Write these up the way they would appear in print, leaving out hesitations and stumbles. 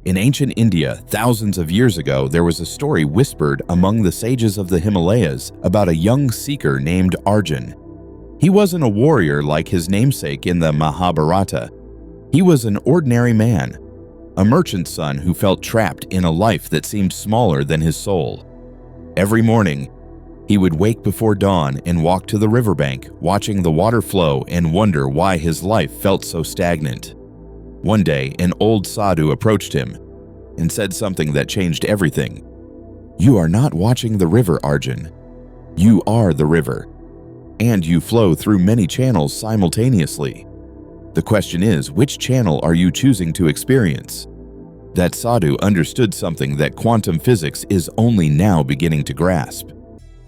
In ancient India, thousands of years ago, there was a story whispered among the sages of the Himalayas about a young seeker named Arjun. He wasn't a warrior like his namesake in the Mahabharata. He was an ordinary man, a merchant's son who felt trapped in a life that seemed smaller than his soul. Every morning, he would wake before dawn and walk to the riverbank, watching the water flow and wonder why his life felt so stagnant. One day, an old sadhu approached him and said something that changed everything. "You are not watching the river, Arjun. You are the river, and you flow through many channels simultaneously. The question is, which channel are you choosing to experience?" That sadhu understood something that quantum physics is only now beginning to grasp.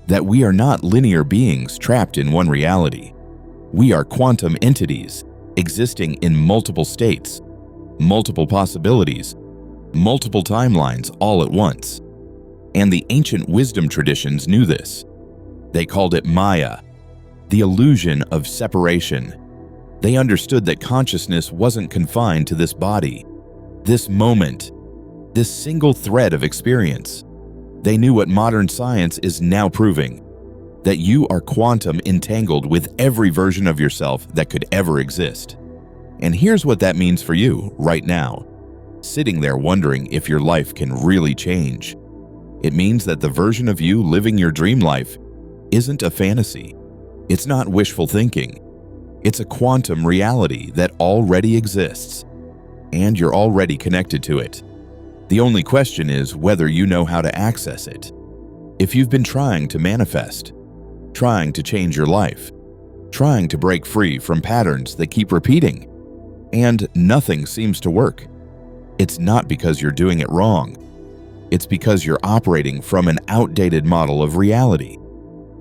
That we are not linear beings trapped in one reality. We are quantum entities, existing in multiple states, multiple possibilities, multiple timelines all at once. And the ancient wisdom traditions knew this. They called it Maya, the illusion of separation. They understood that consciousness wasn't confined to this body, this moment, this single thread of experience. They knew what modern science is now proving, that you are quantum entangled with every version of yourself that could ever exist. And here's what that means for you right now, sitting there wondering if your life can really change. It means that the version of you living your dream life isn't a fantasy. It's not wishful thinking. It's a quantum reality that already exists, and you're already connected to it. The only question is whether you know how to access it. If you've been trying to manifest, trying to change your life, trying to break free from patterns that keep repeating, and nothing seems to work, it's not because you're doing it wrong. It's because you're operating from an outdated model of reality.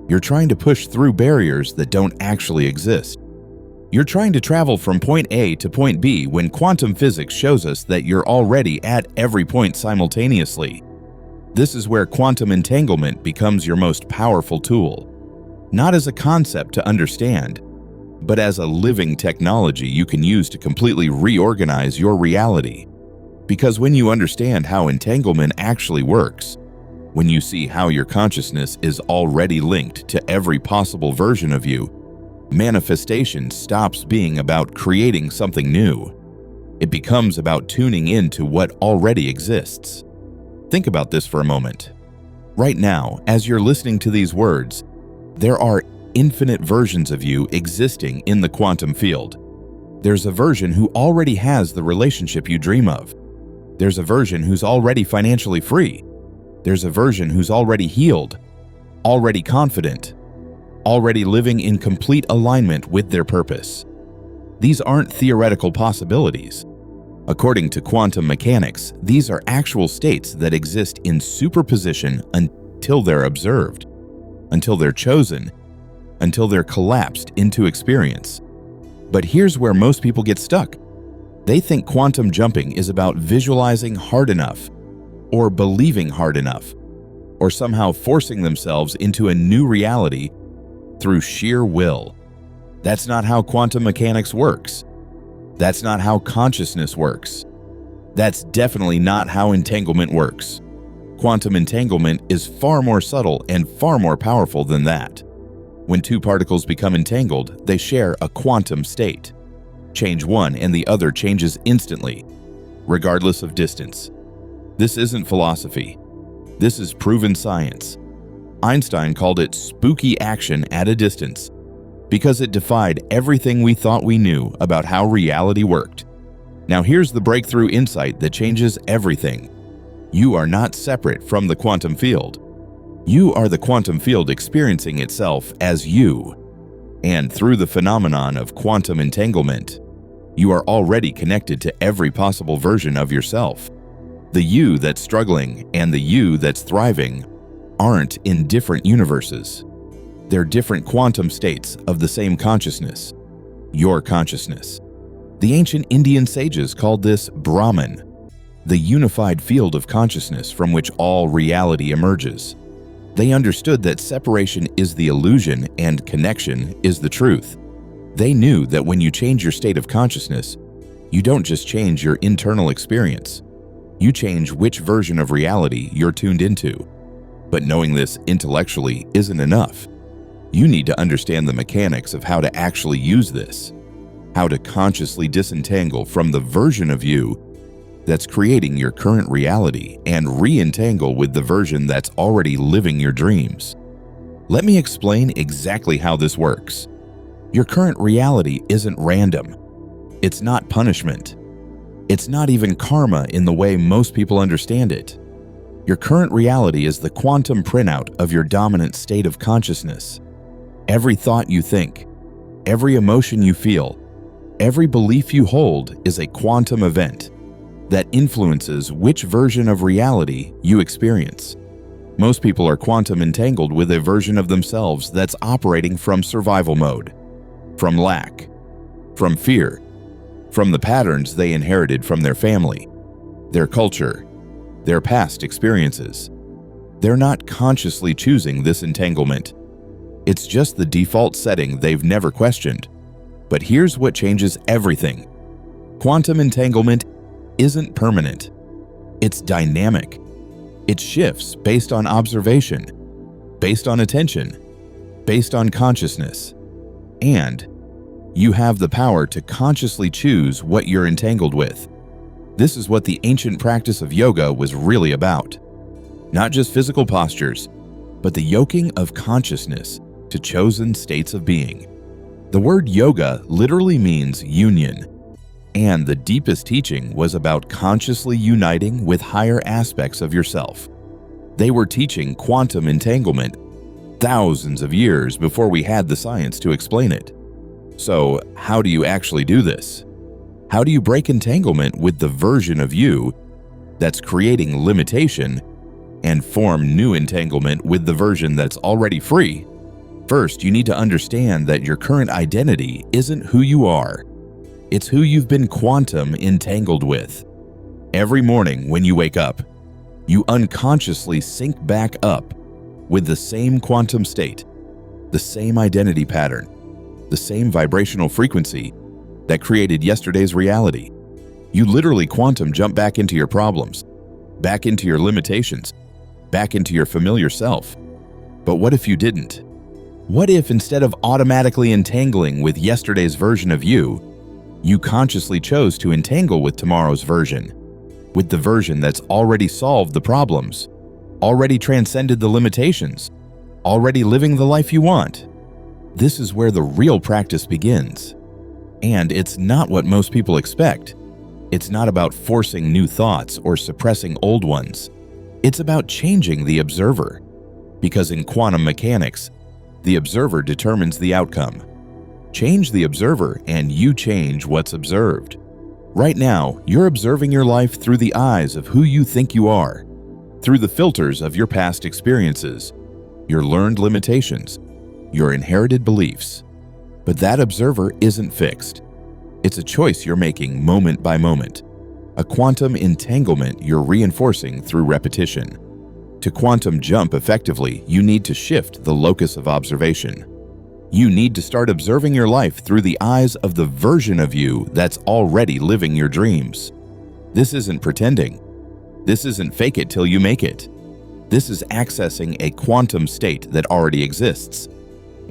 You're trying to push through barriers that don't actually exist. You're trying to travel from point A to point B when quantum physics shows us that you're already at every point simultaneously. This is where quantum entanglement becomes your most powerful tool. Not as a concept to understand, but as a living technology you can use to completely reorganize your reality. Because when you understand how entanglement actually works, when you see how your consciousness is already linked to every possible version of you, manifestation stops being about creating something new. It becomes about tuning into what already exists. Think about this for a moment. Right now, as you're listening to these words, there are infinite versions of you existing in the quantum field. There's a version who already has the relationship you dream of. There's a version who's already financially free. There's a version who's already healed, already confident, already living in complete alignment with their purpose. These aren't theoretical possibilities. According to quantum mechanics, these are actual states that exist in superposition until they're observed, until they're chosen, until they're collapsed into experience. But here's where most people get stuck. They think quantum jumping is about visualizing hard enough, or believing hard enough, or somehow forcing themselves into a new reality through sheer will. That's not how quantum mechanics works. That's not how consciousness works. That's definitely not how entanglement works. Quantum entanglement is far more subtle and far more powerful than that. When two particles become entangled, they share a quantum state. Change one and the other changes instantly, regardless of distance. This isn't philosophy. This is proven science. Einstein called it spooky action at a distance because it defied everything we thought we knew about how reality worked. Now here's the breakthrough insight that changes everything. You are not separate from the quantum field. You are the quantum field experiencing itself as you. And through the phenomenon of quantum entanglement, you are already connected to every possible version of yourself. The you that's struggling and the you that's thriving aren't in different universes. They're different quantum states of the same consciousness, your consciousness. The ancient Indian sages called this Brahman, the unified field of consciousness from which all reality emerges. They understood that separation is the illusion and connection is the truth. They knew that when you change your state of consciousness, you don't just change your internal experience. You change which version of reality you're tuned into. But knowing this intellectually isn't enough. You need to understand the mechanics of how to actually use this, how to consciously disentangle from the version of you that's creating your current reality and re-entangle with the version that's already living your dreams. Let me explain exactly how this works. Your current reality isn't random. It's not punishment. It's not even karma in the way most people understand it. Your current reality is the quantum printout of your dominant state of consciousness. Every thought you think, every emotion you feel, every belief you hold is a quantum event that influences which version of reality you experience. Most people are quantum entangled with a version of themselves that's operating from survival mode, from lack, from fear, from the patterns they inherited from their family, their culture, their past experiences. They're not consciously choosing this entanglement. It's just the default setting they've never questioned. But here's what changes everything. Quantum entanglement isn't permanent. It's dynamic. It shifts based on observation, based on attention, based on consciousness. And you have the power to consciously choose what you're entangled with. This is what the ancient practice of yoga was really about. Not just physical postures, but the yoking of consciousness to chosen states of being. The word yoga literally means union, and the deepest teaching was about consciously uniting with higher aspects of yourself. They were teaching quantum entanglement thousands of years before we had the science to explain it. So, how do you actually do this? How do you break entanglement with the version of you that's creating limitation and form new entanglement with the version that's already free? First, you need to understand that your current identity isn't who you are. It's who you've been quantum entangled with. Every morning when you wake up, you unconsciously sync back up with the same quantum state, the same identity pattern, the same vibrational frequency that created yesterday's reality. You literally quantum jump back into your problems, back into your limitations, back into your familiar self. But what if you didn't? What if instead of automatically entangling with yesterday's version of you, you consciously chose to entangle with tomorrow's version, with the version that's already solved the problems, already transcended the limitations, already living the life you want? This is where the real practice begins. And it's not what most people expect. It's not about forcing new thoughts or suppressing old ones. It's about changing the observer. Because in quantum mechanics, the observer determines the outcome. Change the observer and you change what's observed. Right now, you're observing your life through the eyes of who you think you are, through the filters of your past experiences, your learned limitations, your inherited beliefs. But that observer isn't fixed. It's a choice you're making moment by moment, a quantum entanglement you're reinforcing through repetition. To quantum jump effectively, you need to shift the locus of observation. You need to start observing your life through the eyes of the version of you that's already living your dreams. This isn't pretending. This isn't fake it till you make it. This is accessing a quantum state that already exists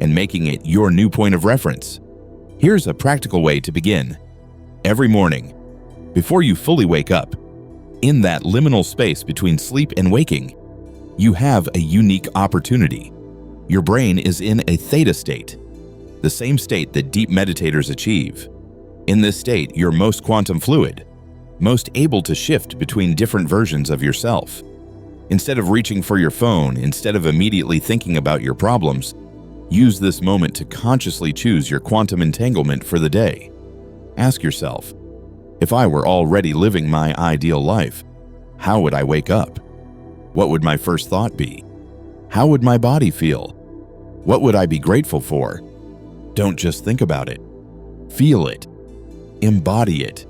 and making it your new point of reference. Here's a practical way to begin. Every morning, before you fully wake up, in that liminal space between sleep and waking, you have a unique opportunity. Your brain is in a theta state, the same state that deep meditators achieve. In this state, you're most quantum fluid, most able to shift between different versions of yourself. Instead of reaching for your phone, instead of immediately thinking about your problems, use this moment to consciously choose your quantum entanglement for the day. Ask yourself, if I were already living my ideal life, how would I wake up? What would my first thought be? How would my body feel? What would I be grateful for? Don't just think about it. Feel it. Embody it.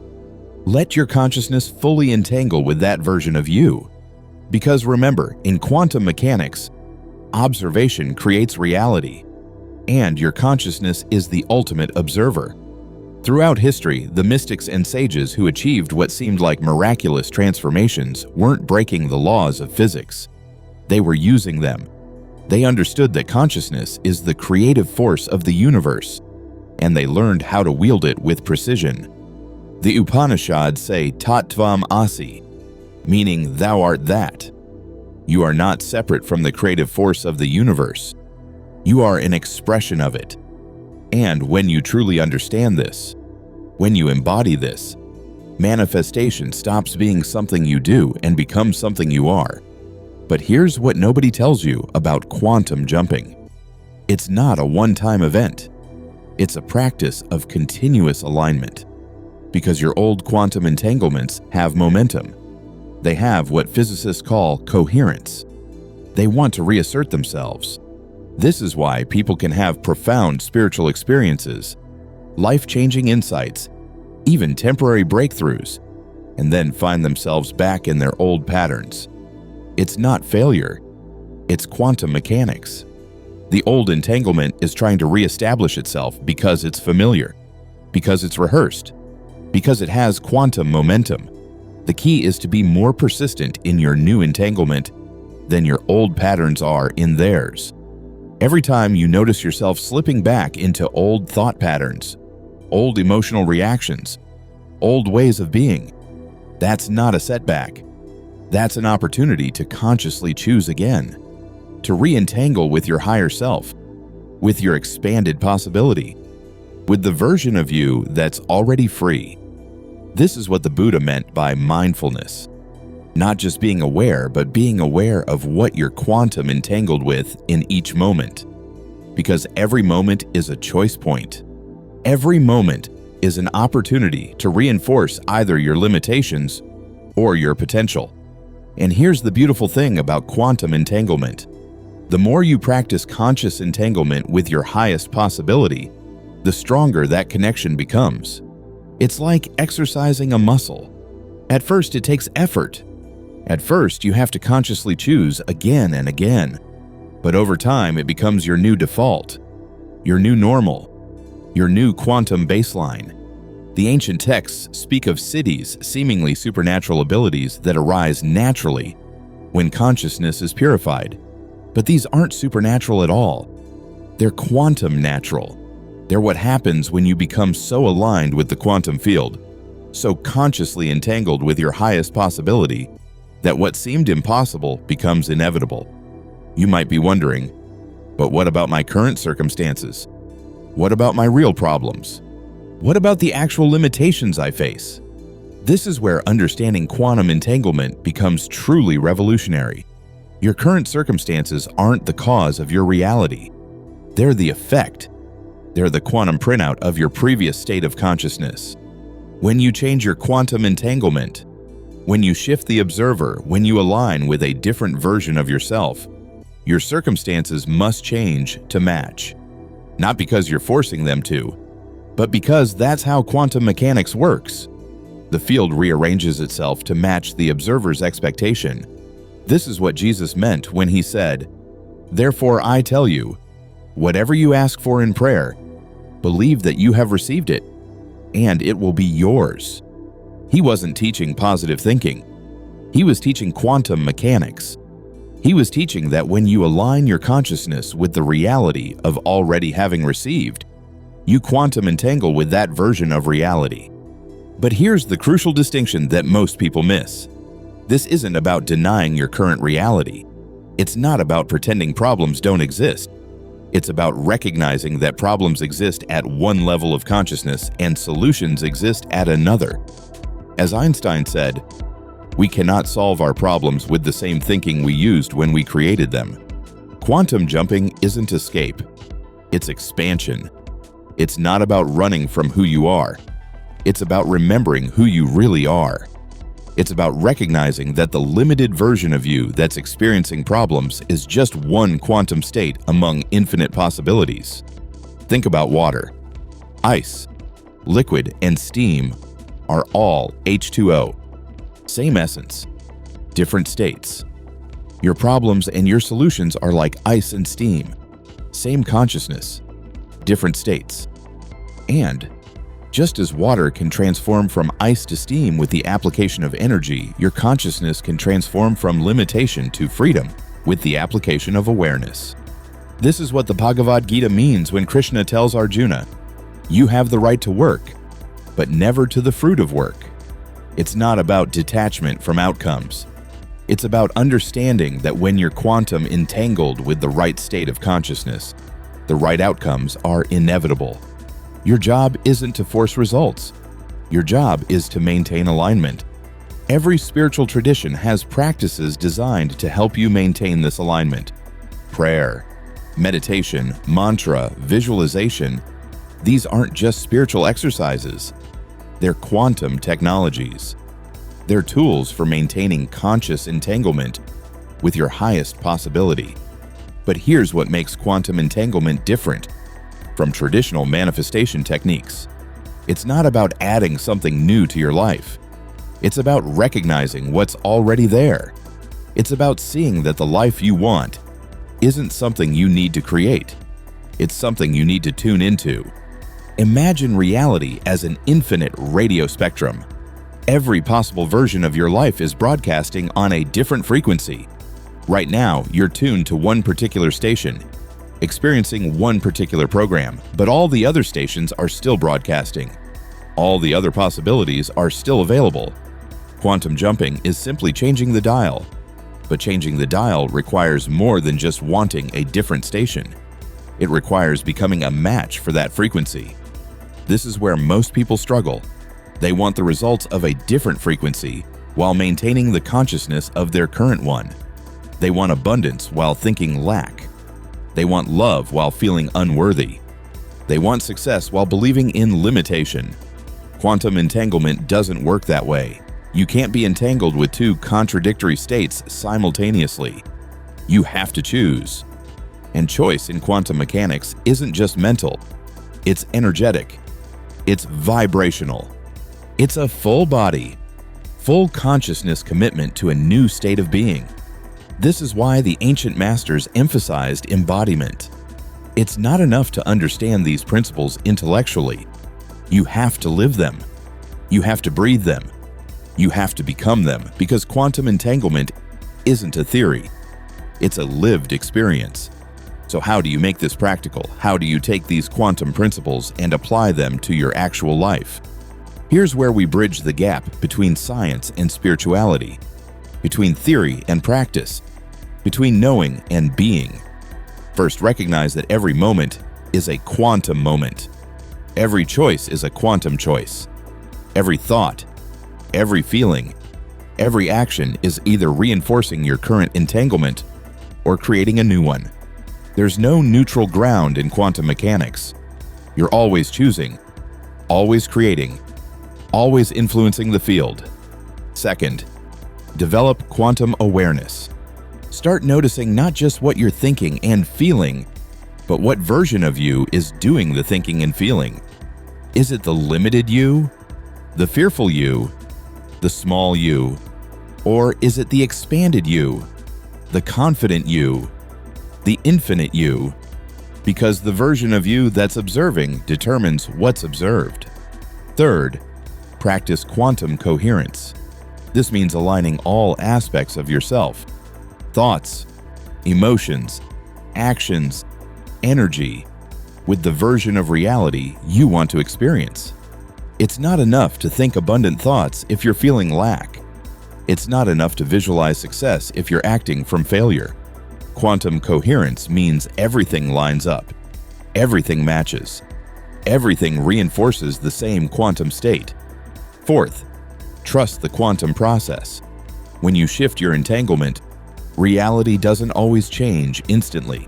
Let your consciousness fully entangle with that version of you. Because remember, in quantum mechanics, observation creates reality, and your consciousness is the ultimate observer. Throughout history, the mystics and sages who achieved what seemed like miraculous transformations weren't breaking the laws of physics. They were using them. They understood that consciousness is the creative force of the universe, and they learned how to wield it with precision. The Upanishads say Tattvam Asi, meaning thou art that. You are not separate from the creative force of the universe. You are an expression of it. And when you truly understand this, when you embody this, manifestation stops being something you do and becomes something you are. But here's what nobody tells you about quantum jumping. It's not a one-time event. It's a practice of continuous alignment. Because your old quantum entanglements have momentum. They have what physicists call coherence. They want to reassert themselves. This is why people can have profound spiritual experiences, life-changing insights, even temporary breakthroughs, and then find themselves back in their old patterns. It's not failure. It's quantum mechanics. The old entanglement is trying to reestablish itself because it's familiar, because it's rehearsed, because it has quantum momentum. The key is to be more persistent in your new entanglement than your old patterns are in theirs. Every time you notice yourself slipping back into old thought patterns, old emotional reactions, old ways of being, that's not a setback. That's an opportunity to consciously choose again, to re-entangle with your higher self, with your expanded possibility, with the version of you that's already free. This is what the Buddha meant by mindfulness. Not just being aware, but being aware of what you're quantum entangled with in each moment. Because every moment is a choice point. Every moment is an opportunity to reinforce either your limitations or your potential. And here's the beautiful thing about quantum entanglement. The more you practice conscious entanglement with your highest possibility, the stronger that connection becomes. It's like exercising a muscle. At first, it takes effort. At first, you have to consciously choose again and again. But over time, it becomes your new default, your new normal, your new quantum baseline. The ancient texts speak of siddhis, seemingly supernatural abilities that arise naturally when consciousness is purified. But these aren't supernatural at all. They're quantum natural. They're what happens when you become so aligned with the quantum field, so consciously entangled with your highest possibility, that what seemed impossible becomes inevitable. You might be wondering, but what about my current circumstances? What about my real problems? What about the actual limitations I face? This is where understanding quantum entanglement becomes truly revolutionary. Your current circumstances aren't the cause of your reality. They're the effect. They're the quantum printout of your previous state of consciousness. When you change your quantum entanglement, when you shift the observer, when you align with a different version of yourself, your circumstances must change to match. Not because you're forcing them to, but because that's how quantum mechanics works. The field rearranges itself to match the observer's expectation. This is what Jesus meant when he said, "Therefore I tell you, whatever you ask for in prayer, believe that you have received it, and it will be yours." He wasn't teaching positive thinking. He was teaching quantum mechanics. He was teaching that when you align your consciousness with the reality of already having received, you quantum entangle with that version of reality. But here's the crucial distinction that most people miss. This isn't about denying your current reality. It's not about pretending problems don't exist. It's about recognizing that problems exist at one level of consciousness and solutions exist at another. As Einstein said, we cannot solve our problems with the same thinking we used when we created them. Quantum jumping isn't escape. It's expansion. It's not about running from who you are. It's about remembering who you really are. It's about recognizing that the limited version of you that's experiencing problems is just one quantum state among infinite possibilities. Think about water. Ice, liquid, and steam are all H2O. Same essence, different states. Your problems and your solutions are like ice and steam. Same consciousness, different states. And Just as water can transform from ice to steam with the application of energy, your consciousness can transform from limitation to freedom with the application of awareness. This is what the Bhagavad Gita means when Krishna tells Arjuna, "You have the right to work, but never to the fruit of work." It's not about detachment from outcomes. It's about understanding that when you're quantum entangled with the right state of consciousness, the right outcomes are inevitable. Your job isn't to force results. Your job is to maintain alignment. Every spiritual tradition has practices designed to help you maintain this alignment. Prayer, meditation, mantra, visualization, these aren't just spiritual exercises. They're quantum technologies. They're tools for maintaining conscious entanglement with your highest possibility. But here's what makes quantum entanglement different from traditional manifestation techniques. It's not about adding something new to your life. It's about recognizing what's already there. It's about seeing that the life you want isn't something you need to create. It's something you need to tune into. Imagine reality as an infinite radio spectrum. Every possible version of your life is broadcasting on a different frequency. Right now, you're tuned to one particular station, experiencing one particular program, but all the other stations are still broadcasting. All the other possibilities are still available. Quantum jumping is simply changing the dial. But changing the dial requires more than just wanting a different station. It requires becoming a match for that frequency. This is where most people struggle. They want the results of a different frequency while maintaining the consciousness of their current one. They want abundance while thinking lack. They want love while feeling unworthy. They want success while believing in limitation. Quantum entanglement doesn't work that way. You can't be entangled with two contradictory states simultaneously. You have to choose. And choice in quantum mechanics isn't just mental. It's energetic. It's vibrational. It's a full body, full consciousness commitment to a new state of being. This is why the ancient masters emphasized embodiment. It's not enough to understand these principles intellectually. You have to live them. You have to breathe them. You have to become them, because quantum entanglement isn't a theory. It's a lived experience. So how do you make this practical? How do you take these quantum principles and apply them to your actual life? Here's where we bridge the gap between science and spirituality, between theory and practice, between knowing and being. First, recognize that every moment is a quantum moment. Every choice is a quantum choice. Every thought, every feeling, every action is either reinforcing your current entanglement or creating a new one. There's no neutral ground in quantum mechanics. You're always choosing, always creating, always influencing the field. Second, develop quantum awareness. Start noticing not just what you're thinking and feeling, but what version of you is doing the thinking and feeling. Is it the limited you, the fearful you, the small you, or is it the expanded you, the confident you, the infinite you? Because the version of you that's observing determines what's observed. Third, practice quantum coherence. This means aligning all aspects of yourself, thoughts, emotions, actions, energy, with the version of reality you want to experience. It's not enough to think abundant thoughts if you're feeling lack. It's not enough to visualize success if you're acting from failure. Quantum coherence means everything lines up, everything matches, everything reinforces the same quantum state. Fourth, trust the quantum process. When you shift your entanglement, reality doesn't always change instantly.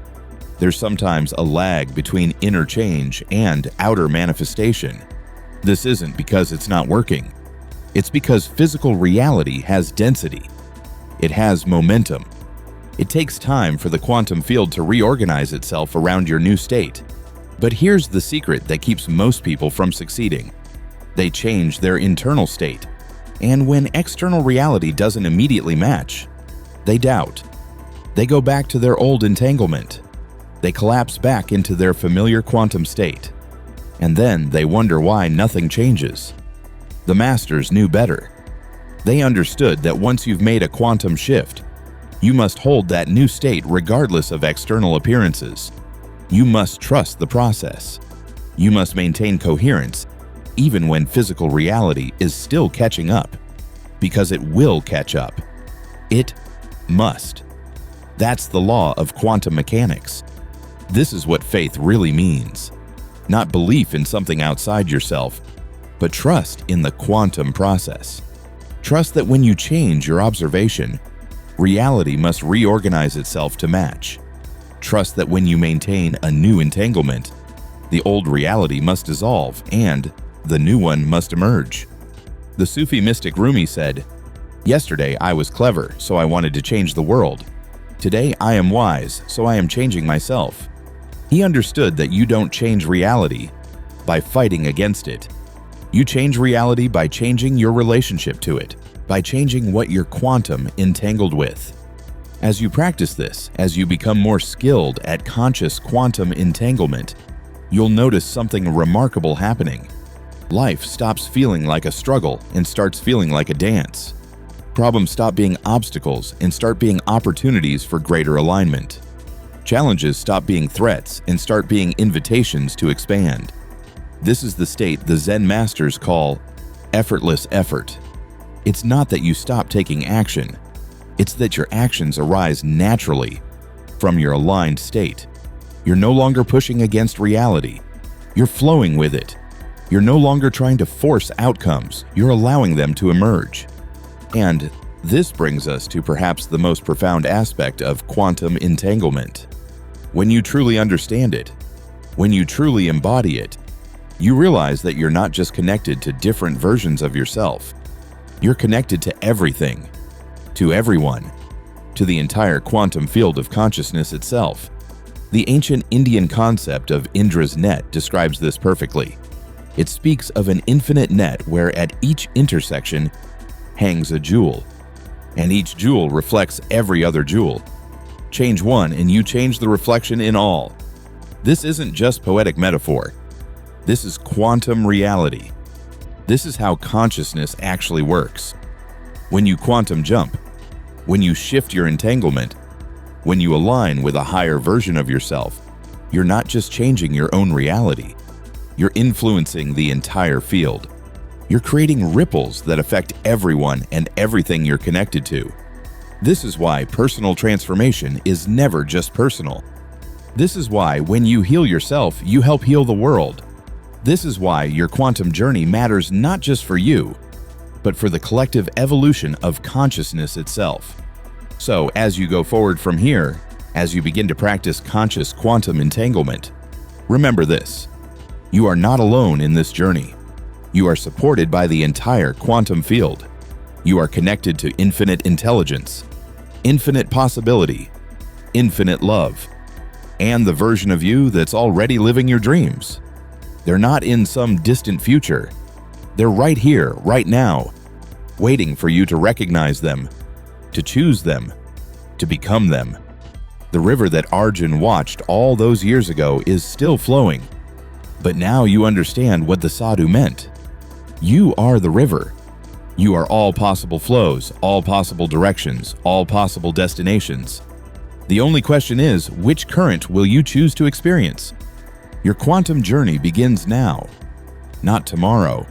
There's sometimes a lag between inner change and outer manifestation. This isn't because it's not working. It's because physical reality has density. It has momentum. It takes time for the quantum field to reorganize itself around your new state. But here's the secret that keeps most people from succeeding. They change their internal state. And when external reality doesn't immediately match, they doubt. They go back to their old entanglement. They collapse back into their familiar quantum state. And then they wonder why nothing changes. The masters knew better. They understood that once you've made a quantum shift, you must hold that new state regardless of external appearances. You must trust the process. You must maintain coherence even when physical reality is still catching up, because it will catch up. It must. That's the law of quantum mechanics. This is what faith really means. Not belief in something outside yourself, but trust in the quantum process. Trust that when you change your observation, reality must reorganize itself to match. Trust that when you maintain a new entanglement, the old reality must dissolve and the new one must emerge. The Sufi mystic Rumi said, "Yesterday I was clever, so I wanted to change the world. Today I am wise, so I am changing myself." He understood that you don't change reality by fighting against it. You change reality by changing your relationship to it, by changing what you're quantum entangled with. As you practice this, as you become more skilled at conscious quantum entanglement, you'll notice something remarkable happening. Life stops feeling like a struggle and starts feeling like a dance. Problems stop being obstacles and start being opportunities for greater alignment. Challenges stop being threats and start being invitations to expand. This is the state the Zen masters call effortless effort. It's not that you stop taking action. It's that your actions arise naturally from your aligned state. You're no longer pushing against reality. You're flowing with it. You're no longer trying to force outcomes. You're allowing them to emerge. And this brings us to perhaps the most profound aspect of quantum entanglement. When you truly understand it, when you truly embody it, you realize that you're not just connected to different versions of yourself. You're connected to everything, to everyone, to the entire quantum field of consciousness itself. The ancient Indian concept of Indra's net describes this perfectly. It speaks of an infinite net where at each intersection hangs a jewel, and each jewel reflects every other jewel. Change one and you change the reflection in all. This isn't just poetic metaphor. This is quantum reality. This is how consciousness actually works. When you quantum jump, when you shift your entanglement, when you align with a higher version of yourself, you're not just changing your own reality. You're influencing the entire field. You're creating ripples that affect everyone and everything you're connected to. This is why personal transformation is never just personal. This is why when you heal yourself, you help heal the world. This is why your quantum journey matters not just for you, but for the collective evolution of consciousness itself. So as you go forward from here, as you begin to practice conscious quantum entanglement, remember this: you are not alone in this journey. You are supported by the entire quantum field. You are connected to infinite intelligence, infinite possibility, infinite love, and the version of you that's already living your dreams. They're not in some distant future. They're right here, right now, waiting for you to recognize them, to choose them, to become them. The river that Arjun watched all those years ago is still flowing, but now you understand what the sadhu meant. You are the river. You are all possible flows, all possible directions, all possible destinations. The only question is, which current will you choose to experience? Your quantum journey begins now, not tomorrow,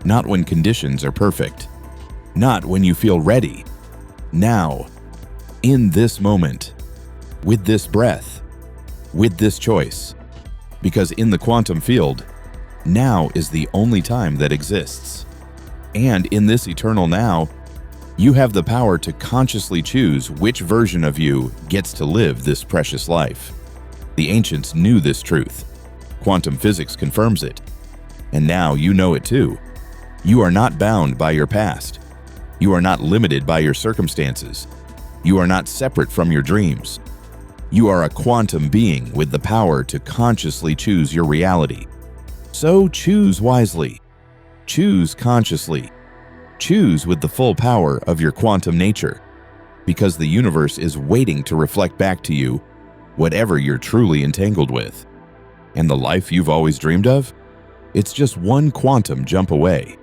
not when conditions are perfect, not when you feel ready. Now, in this moment, with this breath, with this choice. Because in the quantum field, now is the only time that exists. And in this eternal now, you have the power to consciously choose which version of you gets to live this precious life. The ancients knew this truth. Quantum physics confirms it. And now you know it too. You are not bound by your past. You are not limited by your circumstances. You are not separate from your dreams. You are a quantum being with the power to consciously choose your reality. So choose wisely. Choose consciously. Choose with the full power of your quantum nature, because the universe is waiting to reflect back to you whatever you're truly entangled with. And the life you've always dreamed of? It's just one quantum jump away.